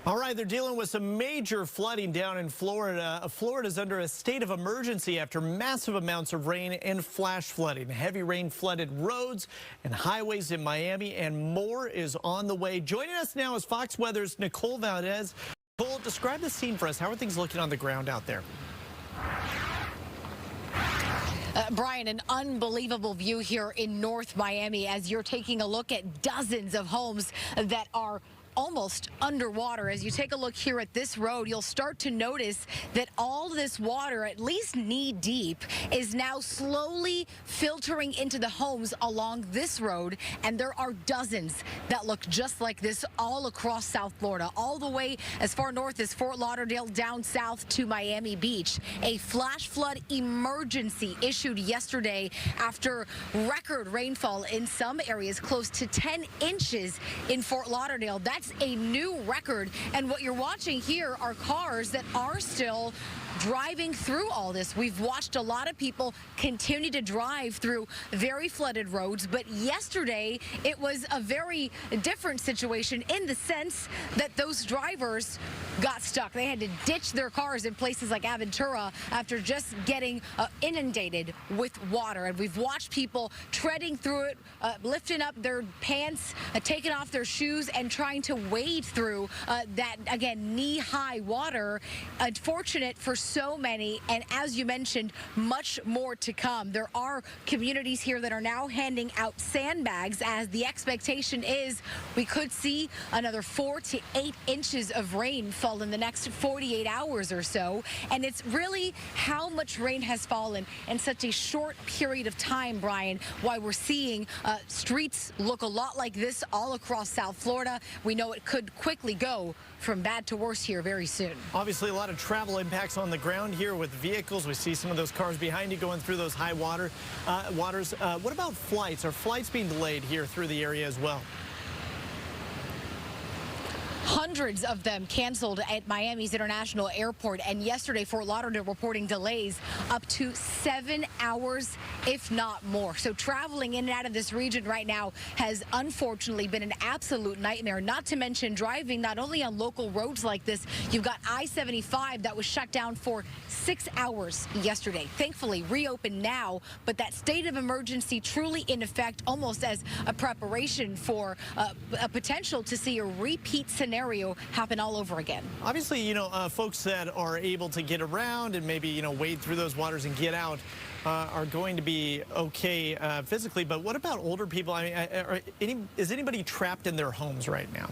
All right, they're dealing with some major flooding down in Florida. Florida's under a state of emergency after massive amounts of rain and flash flooding. Heavy rain flooded roads and highways in Miami, and more is on the way. Joining us now is Fox Weather's Nicole Valdez. Nicole, describe the scene for us. How are things looking on the ground out there? Brian, an unbelievable view here in North Miami as you're taking a look at dozens of homes that are almost underwater. As you take a look here at this road, you'll start to notice that all this water, at least knee deep, is now slowly filtering into the homes along this road. And there are dozens that look just like this all across South Florida, all the way as far north as Fort Lauderdale, down south to Miami Beach. A flash flood emergency issued yesterday after record rainfall in some areas, close to 10 inches in Fort Lauderdale. That's a new record, and what you're watching here are cars that are still driving through all this. We've watched a lot of people continue to drive through very flooded roads, but yesterday it was a very different situation in the sense that those drivers got stuck. They had to ditch their cars in places like Aventura after just getting inundated with water. And we've watched people treading through it, lifting up their pants, taking off their shoes, and trying to wade through that, again, knee-high water. Unfortunate for so many, and as you mentioned, much more to come. There are communities here that are now handing out sandbags, as the expectation is we could see another 4 to 8 inches of rain fall in the next 48 hours or so. And it's really how much rain has fallen in such a short period of time, Brian, why we're seeing streets look a lot like this all across South Florida. We know it could quickly go from bad to worse here very soon. Obviously, a lot of travel impacts on the ground here with vehicles. We see some of those cars behind you going through those high waters. What about flights? Are flights being delayed here through the area as well? Hundreds of them canceled at Miami's International Airport, and yesterday Fort Lauderdale reporting delays up to 7 hours, if not more. So traveling in and out of this region right now has unfortunately been an absolute nightmare, not to mention driving not only on local roads like this. You've got I-75 that was shut down for 6 hours yesterday. Thankfully reopened now, but that state of emergency truly in effect, almost as a preparation for a potential to see a repeat scenario happen all over again. Obviously, you know, folks that are able to get around and maybe, you know, wade through those waters and get out are going to be okay physically. But what about older people? I mean, is anybody trapped in their homes right now?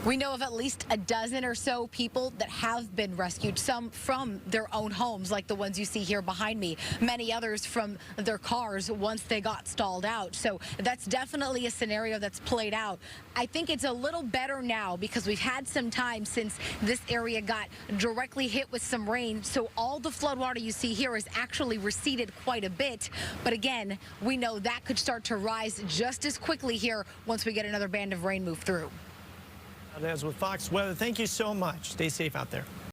We know of at least a dozen or so people that have been rescued, some from their own homes, like the ones you see here behind me, many others from their cars once they got stalled out. So that's definitely a scenario that's played out. I think it's a little better now because we've had some time since this area got directly hit with some rain. So all the floodwater you see here is actually receded quite a bit. But again, we know that could start to rise just as quickly here once we get another band of rain move through. As with Fox Weather, thank you so much. Stay safe out there.